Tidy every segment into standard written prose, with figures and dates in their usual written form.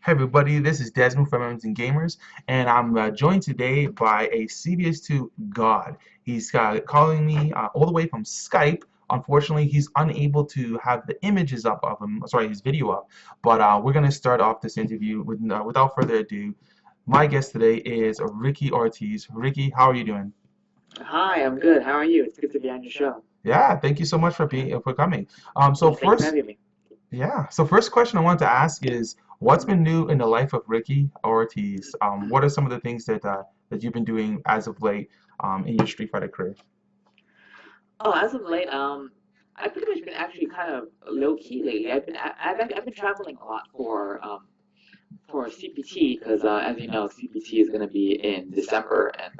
Hey everybody, this is Dezmu from Memes and Gamers, and I'm joined today by a CBS2 god. He's calling me all the way from Skype. Unfortunately, he's unable to have the images up of him, sorry, his video up. But we're going to start off this interview without further ado. My guest today is Ricky Ortiz. Ricky, how are you doing? Hi, I'm good. How are you? It's good to be on your show. Yeah, thank you so much for being for coming. So Yes, thank you for first, having me. Yeah. So first question I wanted to ask is, what's been new in the life of Ricky Ortiz? What are some of the things that you've been doing as of late in your Street Fighter career? Oh, as of late, I've pretty much been actually kind of low key lately. I've been traveling a lot for CPT because as you know, CPT is going to be in December and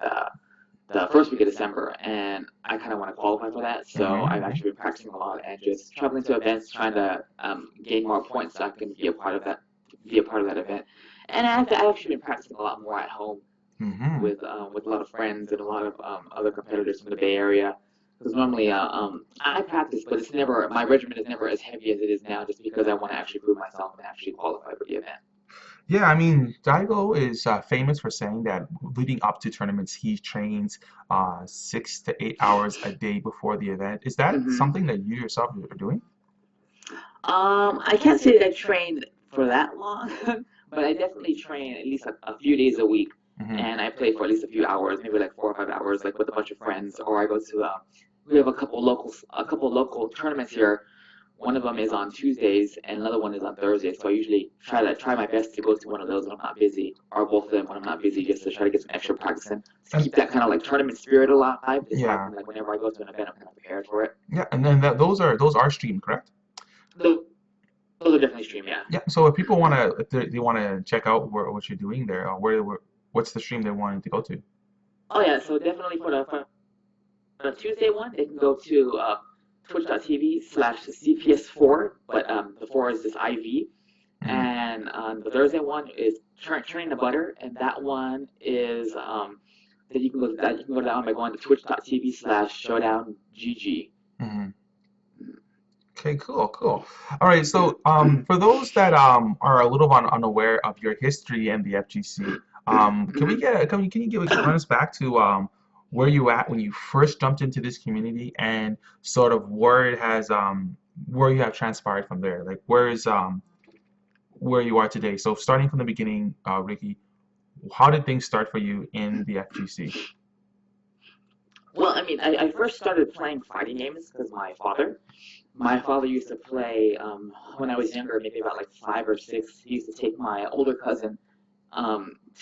the first week of December, and I kind of want to qualify for that. So I've Hmm. actually been practicing a lot and just traveling to events, trying to gain more points so I can be a part of that event. And I've actually been practicing a lot more at home Hmm. with a lot of friends and a lot of other competitors from the Bay Area. Because normally I practice, but it's never my regimen is never as heavy as it is now, just because I want to actually prove myself and actually qualify for the event. Yeah, I mean, Daigo is famous for saying that leading up to tournaments, he trains 6 to 8 hours a day before the event. Is that hmm something that you yourself are doing? I can't say that I trained for that long, but I definitely train at least a few days a week, Hmm. and I play for at least a few hours, maybe like 4 or 5 hours, like with a bunch of friends, or I go to we have a couple local tournaments here. One of them is on Tuesdays and another one is on Thursdays. So I usually try my best to go to one of those when I'm not busy, or both of them when I'm not busy, just to try to get some extra practice in to And keep that kind of like tournament spirit alive. Just so I yeah, can like whenever I go to an event, I'm kind of prepared for it. yeah, and then those are streamed, correct? Those, those are definitely stream, yeah. Yeah, so if people want to, if they want to check out what you're doing there, what's the stream they're wanting to go to? Oh yeah, so definitely for the Tuesday one, they can go to twitch.tv/CPS4, but the 4 is this IV. Hmm. And the Thursday one is Train the Butter, and that one is that you can go to that one by going to twitch.tv/showdowngg. Hmm. Okay, cool, cool. All right, so for those that are a little unaware of your history and the FGC, can we hmm get can you run us back to where you at when you first jumped into this community and sort of where it has where you have transpired from there? Like where you are today. So starting from the beginning, Ricky, how did things start for you in the FGC? Well, I mean, I first started playing fighting games because my father used to play when I was younger, maybe about like 5 or 6. He used to take my older cousin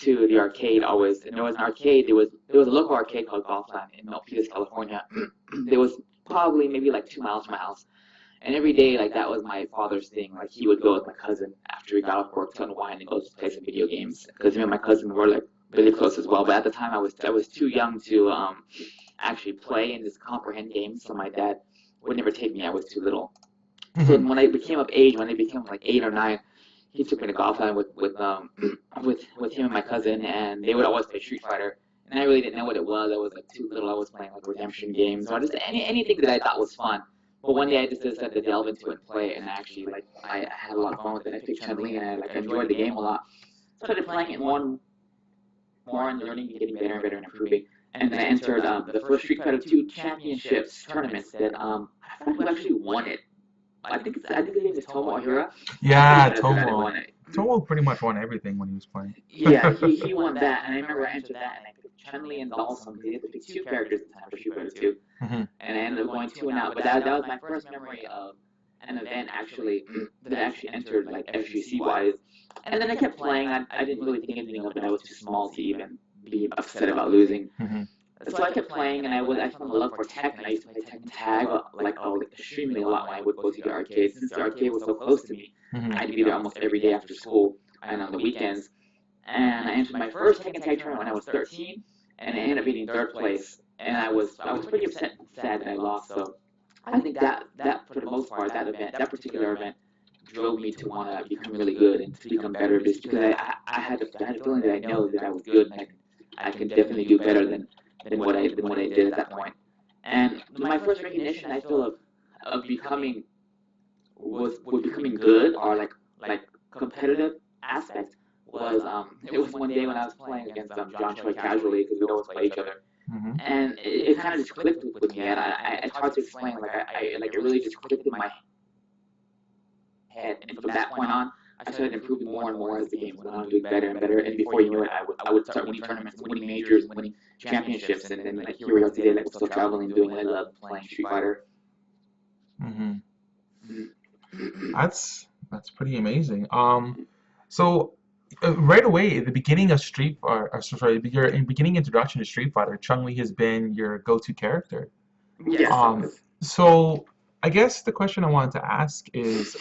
to the arcade always, and there was an arcade. There was a local arcade called Golfland in Milpitas, California. There was probably maybe like 2 miles from my house, and every day like that was my father's thing. Like he would go with my cousin after he got off work to unwind and go to play some video games because him and my cousin were like really close as well. But at the time, I was too young to actually play and just comprehend games, so my dad would never take me. I was too little. So Hmm. when I became of age, when I became like 8 or 9, he took me to golf land with him and my cousin, and they would always play Street Fighter. And I really didn't know what it was. I was like too little. I was playing like redemption games or just anything that I thought was fun. But one day I just decided to delve into it and play it, and actually like I had a lot of fun with it. I picked Chun-Li and I like enjoyed the game a lot. Started playing it more and learning and getting better and better and improving. And then I entered the first Street Fighter 2 championships tournaments that I forgot who actually won it. I think his name is Tomo Ahira. I'm pretty Yeah, sure that's the guy that Tomo. won it. Tomo pretty much won everything when he was playing. Yeah, he won that, and I remember I entered that, and I picked Chun Li and Dawson because he had to pick 2 characters at the time for Street Fighter 2, Hmm. and I ended up going 2 and out. But that was my first memory of an event actually that I actually entered like FGC wise, and then I kept playing. I didn't really think anything of it. I was too small to even be upset about losing. Hmm. So I kept playing, and I found a love for Tekken. I used to play Tekken Tag like extremely a lot when I would go to the arcade. Since the arcade was so close to me, Hmm. I had to be there almost every day after school and on the weekends. And I entered my first Tekken Tag tournament when I was 13, and I ended up being third place. And I was pretty upset and sad that I lost. So I think that for the most part that particular event drove me to want to become really good and to become better just because I had a feeling that I know that I was good and I can definitely do better than what I did at that point. And my first recognition I feel of becoming was becoming good or like competitive aspect was it was one day when I was playing against John Choi casually because we'd always play each other, Hmm. and it kind of just clicked with me, and it's hard to explain. Like like it really just clicked in my head, and from that point on, I started improving more and more as the games went on, doing better and better. And before you knew it, I would start winning tournaments, winning majors, and winning championships, and then like here we are today, like we're still traveling, doing what I love, playing Street Fighter. Hmm. Mm-hmm. That's pretty amazing. So right away at the beginning of Street, or sorry, your beginning introduction to Street Fighter, Chun-Li has been your go-to character. Yes, it was. So I guess the question I wanted to ask is,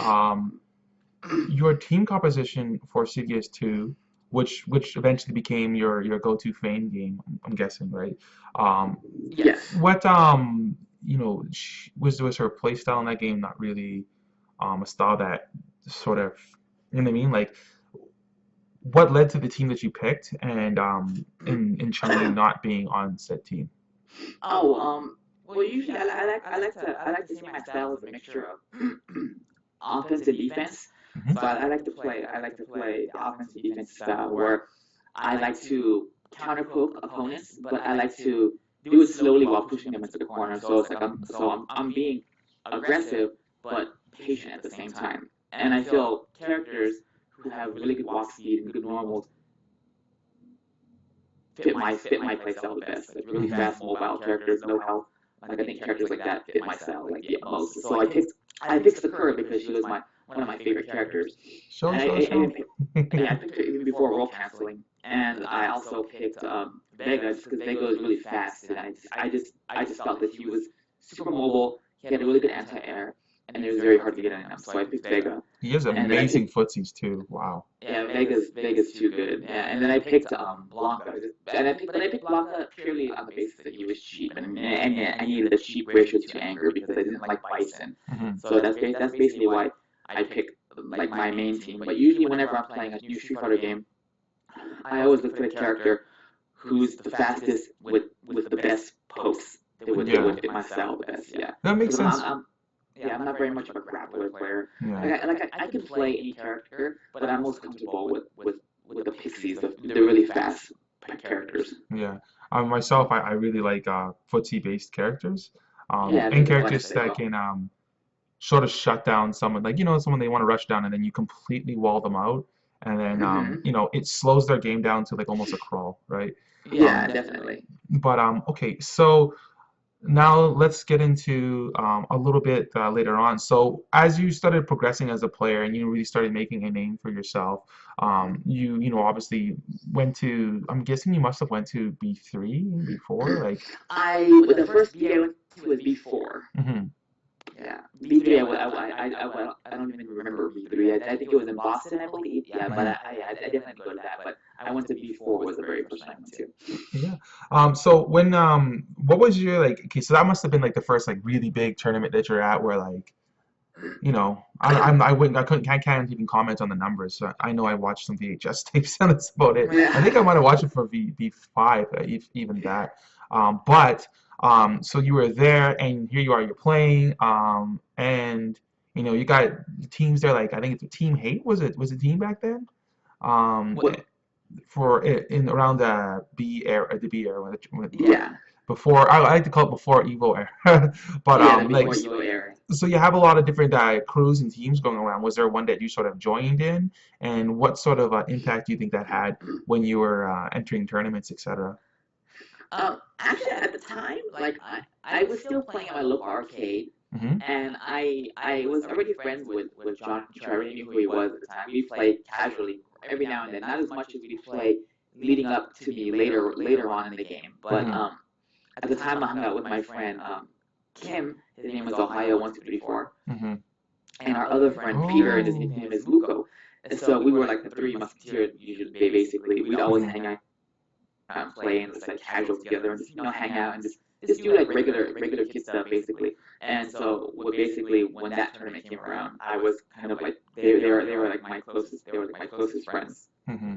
your team composition for CDS2, which eventually became your go-to Fame game, I'm guessing, right? Um, Yes. what was her play style in that game not really a style that sort of, you know what I mean? Like, what led to the team that you picked, and in Chun-Li not being on said team? Oh, well, usually I like to see my style as a mixture of offense and defense. Hmm. So I like to play the offense and defense style where I like to counterpoke opponents, but I like to do it slowly while pushing them into the corner. So it's like I'm being aggressive but patient at the same time. And I feel characters who have really good walk speed and good normals fit my play style the best. Like really Hmm. fast mobile characters, no health. Like I think characters like that fit my style like the most. So I picked Sakura because she was my one of my favorite characters. Show, And show, I show. didn't pick, yeah, I picked her even before role canceling. And I also picked Vega just because Vega was really fast, and I just felt that he was super mobile. He had a really good anti-air, and it was very hard to get in him. So I picked Vega, He has and then I amazing picked footsies too. Wow. yeah, Vega's too good. Yeah, and then I picked Blanca, but I picked Blanca purely on the basis that he was cheap, and yeah, I needed a cheap ratio to anger because I didn't like Bison. Hmm. So that's basically why I picked like my main team. But usually whenever I'm playing a new Street Fighter game, I always look for the character who's the fastest with the best pokes. They would Yeah, fit my style the best. Yeah, that makes because sense. yeah, I'm not very much of a grappler player. Yeah. I can play any character, but I'm most comfortable with the pixies, the really fast characters. Yeah. Myself, I really like footsie based characters, Yeah, and that's what I characters said as that well. can sort of shut down someone, like someone they want to rush down, and then you completely wall them out, and then Hmm. it slows their game down to like almost a crawl, right? Yeah, definitely. But okay, so now let's get into a little bit later on. So as you started progressing as a player and you really started making a name for yourself, you obviously went to. I'm guessing you must have went to B3, B4, like. The first B I went to was B4. Hmm. Yeah, B3. I don't even remember B3. I think it was in Boston, I believe. Yeah, but Hmm. I definitely go to that. But I went to B4 was the very first one I went to. Yeah. So when what was your like? Okay, so that must have been like the first like really big tournament that you're at, where like I wouldn't I can't even comment on the numbers. So I know I watched some VHS tapes and that's about it. I think I might have watched it for V5, even that. But so you were there and here you are, you're playing, and you got teams there like I think it's Team Hate, was it team back then? Um, What? for in around the B era Yeah, before I like to call it before Evo era, but yeah, the like before Evo era. so you have a lot of different crews and teams going around. Was there one that you sort of joined in, and what sort of impact do you think that had when you were entering tournaments, etc.? Actually, at the time, like I was still playing at my local arcade, Hmm. and I was already friends with John. I already knew who he was at the time. We played casually every now and then, not as much as we play leading up to me later on in the game. But Hmm. at the time, I hung out with my friend Kim. His name was Ohio1234, Hmm. and our other friend Peter, and his Oh. nickname is Muko. And so we were like the three musketeers. Usually, basically, we'd always Hmm. hang out and play and just like casual together and just hang out and just do like regular kid stuff basically. And so basically when that tournament came around, I was kind of like they were like my closest friends. Hmm.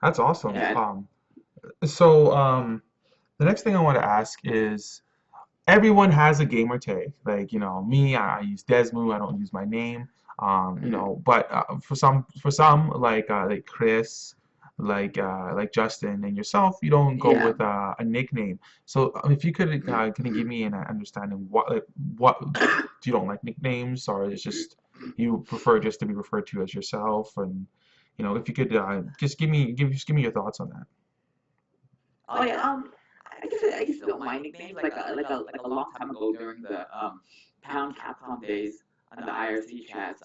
That's awesome. Yeah. So the next thing I want to ask is everyone has a gamer tag. Like, me, I use Dezmu, I don't use my name. You Mhm. know, but for some like Chris, like Justin and yourself, you don't go Yeah. with a nickname. So if you could can you give me an understanding what you don't like nicknames, or it's just you prefer just to be referred to as yourself, and you know if you could just give me your thoughts on that. Oh yeah. I guess I don't mind nicknames. Like a long time ago during the Pound Capcom days on the IRC chats,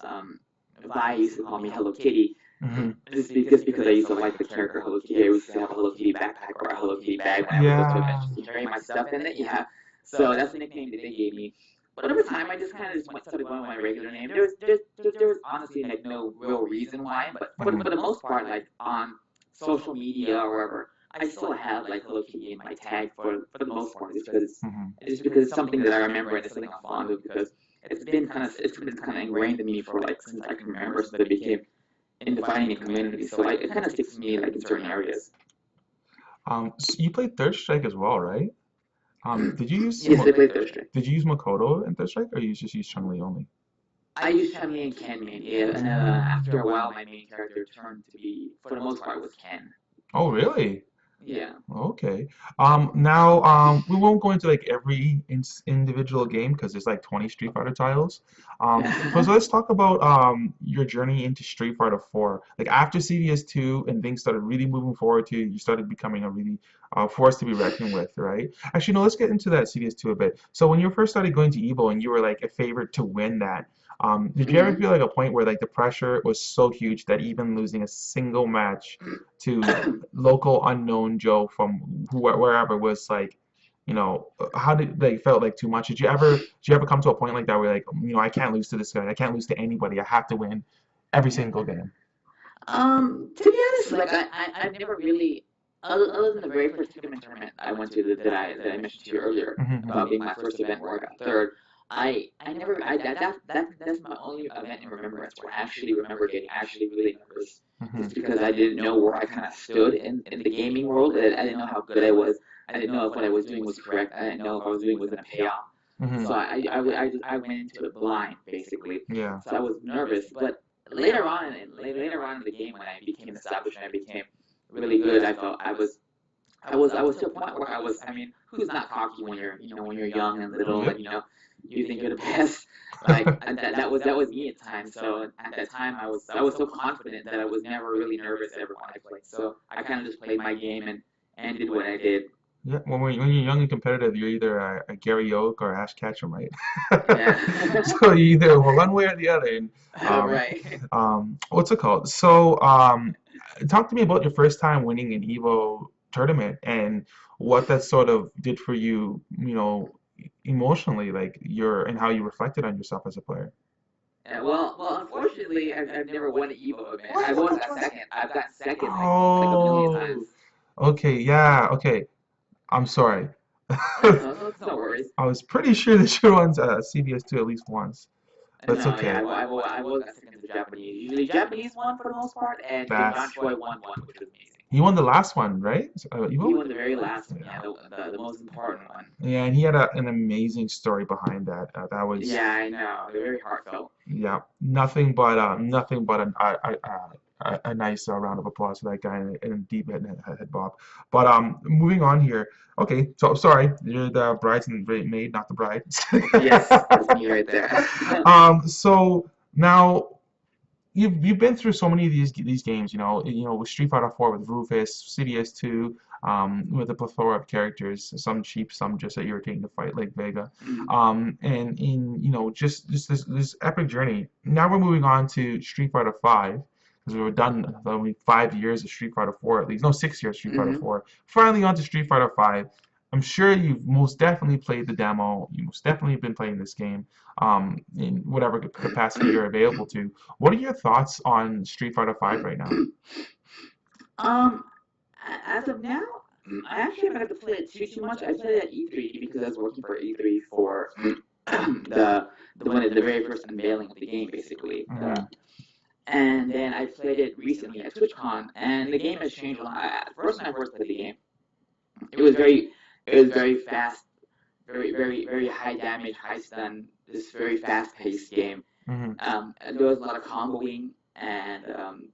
Vi used to call me Hello Kitty. Hmm. Just because I used to like the character Hello Kitty. I used to have a Hello Kitty backpack or a Hello Kitty bag when I would go to Yeah. conventions to carry my stuff in it. Yeah. So that's the nickname that they gave me. But over time, I just kind of just started going with my regular name. There was honestly like no real reason why, but for the most part, like on social media or wherever, I still have like Hello Kitty in my tag for the most part, Hmm. just because it's something that I remember and it's something I'm fond of because it's been kind of ingrained in me for like since I can remember, since I became in the fighting community. So like it kind of sticks to me like in certain areas. So you played Third Strike as well, right? Did you use Yes, I played Third Strike. did you use Makoto in Third Strike, or you just use Chun-Li only? I used Chun-Li and Ken main, yeah, and after a Mm. while, my main character turned to be, for the most part, was Ken. Oh, really? Yeah. Okay. Now, we won't go into like every individual game because there's like 20 Street Fighter titles. But let's talk about your journey into Street Fighter 4. Like after CDS 2 and things started really moving forward to you started becoming a really force to be reckoned with, right? Actually, no, let's get into that CDS 2 a bit. So when you first started going to Evo and you were like a favorite to win that, did you ever Mhm. feel like a point where like the pressure was so huge that even losing a single match to local unknown Joe from wherever was like, how did they felt like too much? Did you ever come to a point like that where like, I can't lose to this guy. I can't lose to anybody. I have to win every single game. To be honest, like I've never really, other than the very first tournament I went to that I mentioned to you earlier about being Hmm. my first event where I got third. I never I that's my only event in remembrance where I actually remember getting actually really nervous, Hmm. just because I didn't know where I kind of stood in the gaming world. I didn't know how good I was. I didn't know if what I was doing was correct. I didn't know if I was doing was going to pay off. Hmm. So I went into it blind basically. Yeah. So I was nervous, but later on in the game when I became established and I became really good, I felt I was to a point where I was. I mean, who's not cocky when you're young and little and you think you're the best. Like and that was me at times. So at that time I was so confident that I was never really nervous at everyone I played. So I kind of just played my game and did what I did. Yeah, when you're young and competitive, you're either a Gary Oak or Ash Ketchum, right? Yeah. So you either one way or the other. And Right. what's it called? So talk to me about your first time winning an Evo tournament and what that sort of did for you, emotionally, like and how you reflected on yourself as a player. Unfortunately, I've never won an Evo event. What? I've What? always That's got what? second. I've got second like a million Oh, times. okay, yeah, okay. I'm sorry. It's no worries. I was pretty sure that you won CBS2 at least once. That's No, yeah, okay. I always got second to Japanese. Usually Japanese won for the most part, and John That's Choi won one, which was amazing. he won the last one, right? He Evo? won the very last one, yeah, Yeah. the most important one. Yeah, and he had an amazing story behind that. That was Yeah, I know. They're very heartfelt. yeah, nothing but a nice round of applause for that guy and a deep head bob. But moving on here. Okay, so sorry, you're the bride's maid, not the bride. Yes, that's me right there. So now you've been through so many of these games, with Street Fighter 4, with Rufus, CDS 2, with a plethora of characters, some cheap, some just irritating to fight, like Vega, and in just this epic journey. Now we're moving on to Street Fighter 5 because we were done 5 years of Street Fighter 4 at least, no 6 years of Street Fighter Hmm. 4. Finally on to Street Fighter 5. I'm sure you've most definitely played the demo. You most definitely been playing this game in whatever capacity you're available to. What are your thoughts on Street Fighter 5 right now? Um, as of now, I actually haven't got to play it too much. I played it at E3 because I was working for E3 for the very first unveiling of the game, basically. Hmm. And then I played it recently at TwitchCon, and the game has changed a lot. First, when I first played the game, it was very, it was very fast, very high damage, high stun. This very fast-paced game. Hmm. And there was a lot of comboing, and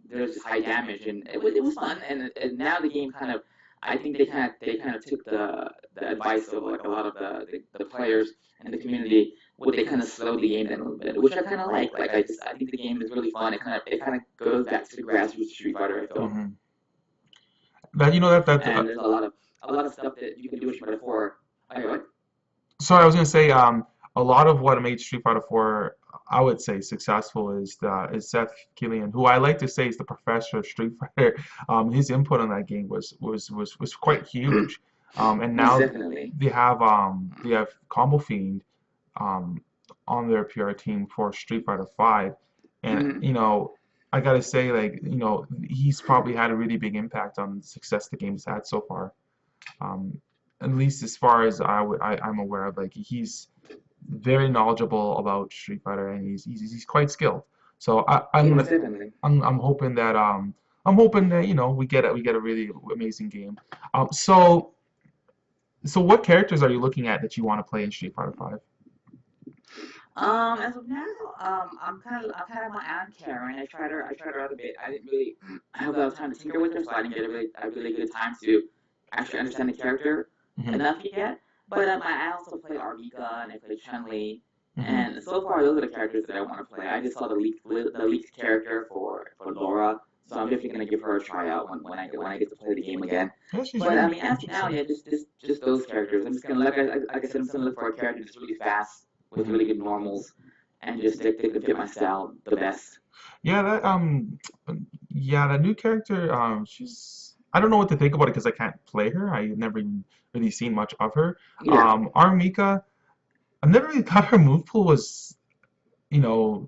there was just high damage, and it was fun. And now the game kind of, I think they kind of took the advice of like a lot of the players and the community. What they kind of slowed the game down a little bit, which I kind of like. Like I think the game is really fun. It kind of goes back to the grassroots Street Fighter, I feel. Hmm. That, that And there's a lot of stuff that you can do with Street Fighter 4. Okay, what? sorry, I was gonna say, a lot of what made Street Fighter 4, I would say, successful is Seth Killian, who I like to say is the professor of Street Fighter. His input on that game was quite huge. And Most now definitely. they have Combo Fiend um, on their PR team for Street Fighter 5, and Hmm. I gotta say, like, he's probably had a really big impact on the success the game's had so far. Um, at least as far as I'm aware of, like, he's very knowledgeable about Street Fighter, and he's quite skilled. So Yeah, most definitely. I'm hoping that we get a really amazing game. So what characters are you looking at that you want to play in Street Fighter 5? As of now, I'm kind of my aunt Karen. I tried her out a bit. I didn't really have a lot of time to tinker with her, so I didn't get a really good time to actually understand the character Hmm. enough yet. But I also played Arvika and I played Chun-Li, Hmm. and so far those are the characters that I want to play. I just saw the leaked character for Laura, so I'm definitely gonna give her a try out when I get to play the game again. Yeah, she's But I really mean, as of now, interesting. yeah, just those characters. I'm just gonna like I said, I'm just gonna look for a character that's really fast with Hmm. really good normals, and just they could fit my style the best. Yeah, that new character, she's I don't know what to think about it because I can't play her. I've never even really seen much of her. Yeah, Armika, I never really thought her move pool was, you know,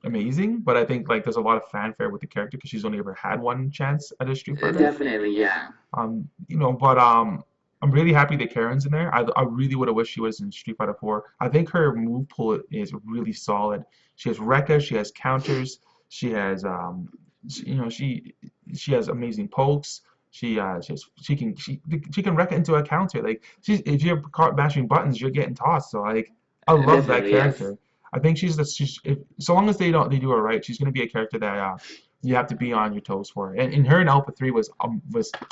amazing, but I think, like, there's a lot of fanfare with the character because she's only ever had one chance at a Street Fighter. definitely, yeah. But I'm really happy that Karen's in there. I really would have wished she was in Street Fighter 4. I think her move pool is really solid. She has Rekka, she has counters, she has she has amazing pokes. She can wreck it into a counter. Like, if you're caught mashing buttons, you're getting tossed. So, like, I love that Definitely, yes. character. I think she's if, so long as they do her right, she's gonna be a character that you have to be on your toes for. And her in Alpha 3 was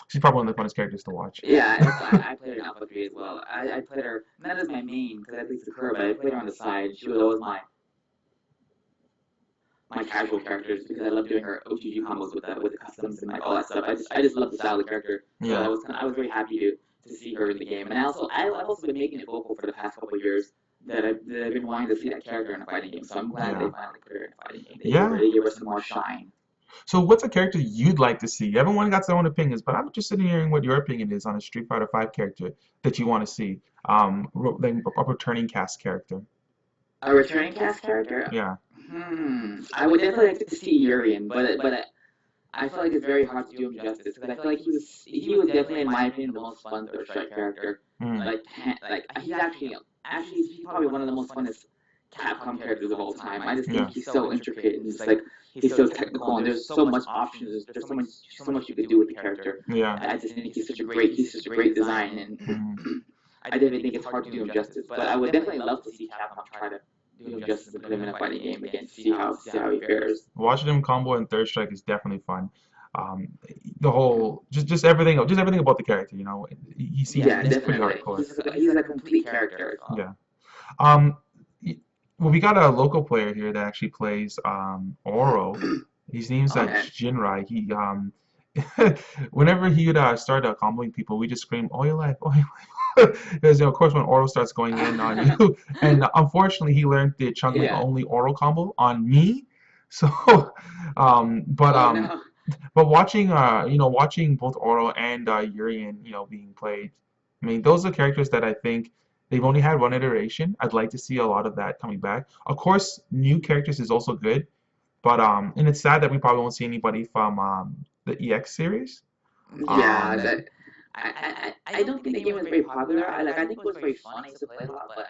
she's probably one of the funnest characters to watch. Yeah, that's why I played her in Alpha 3 as well. I played her not as my main, because at least the curve, but I played her on the side. She was always my casual characters because I love doing her OTG combos with the customs and like all that stuff. I just love the style of the character. So Yeah. I was very happy to see her in the game. And I've also been making it vocal for the past couple of years that I've been wanting to see that character in a fighting game. So I'm glad they Yeah. finally put her in a fighting game. They gave her Yeah. they gave her some more shine. So what's a character you'd like to see? Everyone got their own opinions, but I'm interested in hearing what your opinion is on a Street Fighter 5 character that you want to see. Like a returning cast character. A returning cast character? Yeah. I would definitely like to see Urian, but I feel like it's very hard to do him justice because I feel like he was definitely, in my opinion, the most fun third strike character. Mm. Like he's actually he's probably one of the most funnest Capcom characters of all time. I just Yeah. think he's so intricate and just like he's so technical and there's so much options. There's so much you could do with the character. Yeah. I just think he's such a great design, and Mm. I definitely think it's hard to do him justice. But I would definitely love to see Capcom try to do him justice and put him in a fighting game again, see how he fares. Watching him combo in third strike is definitely fun. Um, the whole just everything about the character. Yeah, He's pretty definitely. hardcore. He's a complete character. Yeah. Um, well, we got a local player here that actually plays Oro. His name's Okay. Jinrai. He whenever he would start comboing people, we just scream "All your life, all your life," because of course when Oro starts going in on you, and unfortunately he learned the chunking Yeah. only Oro combo on me. So, um, but Oh um, no. but watching both Oro and Urian, being played, I mean, those are characters that I think they've only had one iteration. I'd like to see a lot of that coming back. Of course, new characters is also good, but and it's sad that we probably won't see anybody from the EX series. Yeah, Um, I don't think the game was very popular. I think it was very fun. I used to play it a lot, but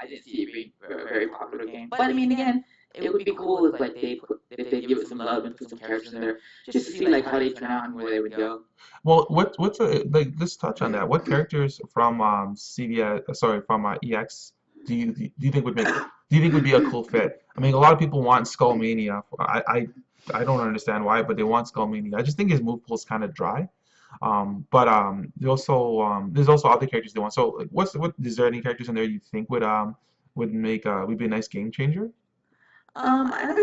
I didn't see it being a very popular game. But I mean, again, it would be cool if like if they give it some love and put some characters in there just to see like how they turn out and where they would go. well, like? Let's touch on that. What characters from CVS, sorry, from EX, do you think would make do you think would be a cool fit? I mean, a lot of people want Skullmania. I don't understand why, but they want Skullmania. I just think his move pool is kind of dry. But there's also other characters they want. So like, what is there any characters in there you think would make would be a nice game changer? I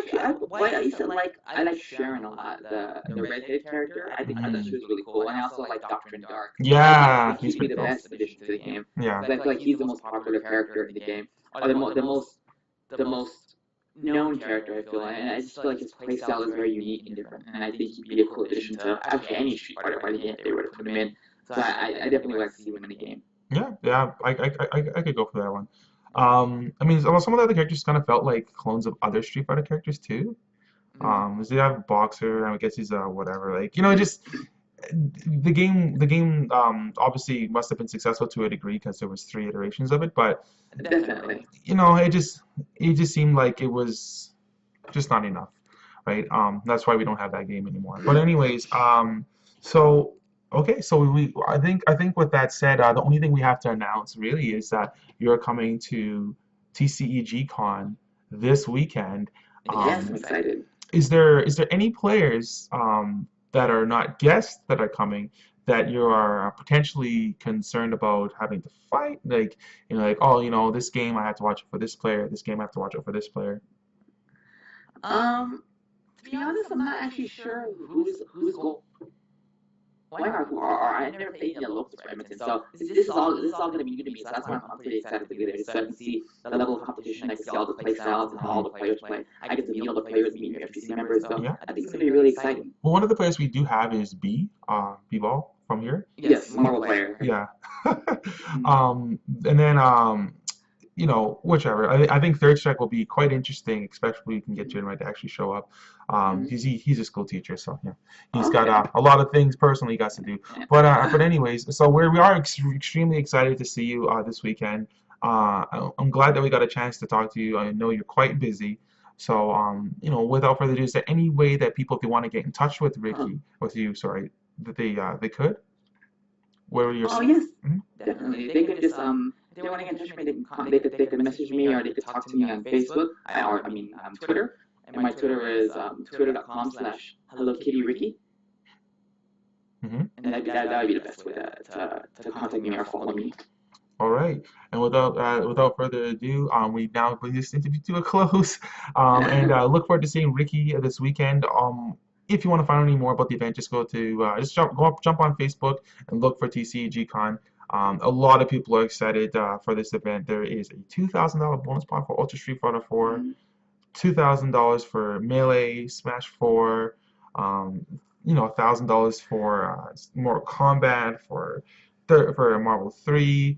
used to I like Sharon a lot, the redheaded character. I thought she Mm. was really cool, and I also like Doctrine Dark. I Yeah, think he's he'd be pretty the cool. best addition to the game Yeah. because I feel like he's the most popular character in the game, or the most known character. I feel, and I just feel like his playstyle is very unique and different, and I think he'd be a cool addition to actually any Street Fighter fighting game if they were to put him in. So I definitely like to see him in the game. Yeah, yeah, I could go for that one. I mean, some of the other characters kind of felt like clones of other Street Fighter characters too. Mm. Does he have Boxer? I guess he's whatever. Like, just the game obviously must have been successful to a degree because there was three iterations of it, but Definitely. it just seemed like it was just not enough, right? That's why we don't have that game anymore. But anyways, so okay, so I think with that said, the only thing we have to announce really is that you're coming to TCEG Con this weekend. Yes, Um, I'm excited. is there any players that are not guests that are coming that you are potentially concerned about having to fight? Like, like, oh, this game I have to watch it for this player, this game I have to watch it for this player. Um, to be honest, I'm not actually sure who's going or I've never played any of the locals for Edmonton, so this is all going to be new to me. So that's why I'm pretty excited to be there, so I can see the level of competition. I can see all the play styles and how all the players play. I get to meet all the players, meet your FGC members. So Yeah. I think it's going to be really exciting. Well, one of the players we do have is B-Ball from here. Yes, Marvel player. Yeah. And then whichever. I think Third Strike will be quite interesting, especially if we can get Jin right to actually show up. Mhm. He's a school teacher, so yeah, he's Oh, got okay. a lot of things personally he got to do. Yeah. But anyways, so we are extremely excited to see you this weekend. I'm glad that we got a chance to talk to you. I know you're quite busy. So, without further ado, is there any way that people, if they want to get in touch with Huh. with you, sorry, that they could? Where are your? Oh yes, Mhm. definitely. They could just if they want to get in touch with me, they could message me or they could talk to me on Facebook. Twitter. And my Twitter is twitter.com/HelloKittyRicky. Mhm. And that would be the best way to contact me or follow me. All right, and without further ado, we now bring this interview to a close, and look forward to seeing Ricky this weekend. If you want to find out any more about the event, just jump on Facebook and look for TCG Con. A lot of people are excited for this event. There is a $2,000 bonus pot for Ultra Street Fighter 4, Mhm. $2,000 for Melee, Smash 4, $1,000 for Mortal Kombat, for Marvel 3.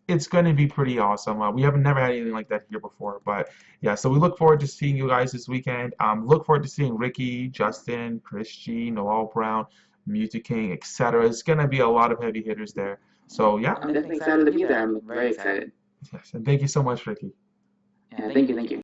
It's going to be pretty awesome. We haven't never had anything like that here before, but yeah. So we look forward to seeing you guys this weekend. Look forward to seeing Ricky, Justin, Christy, Noel Brown, Mewtwo King, etc. It's going to be a lot of heavy hitters there. So yeah. I'm definitely excited to be there. I'm very excited. Yes, and thank you so much, Ricky. Yeah, thank you.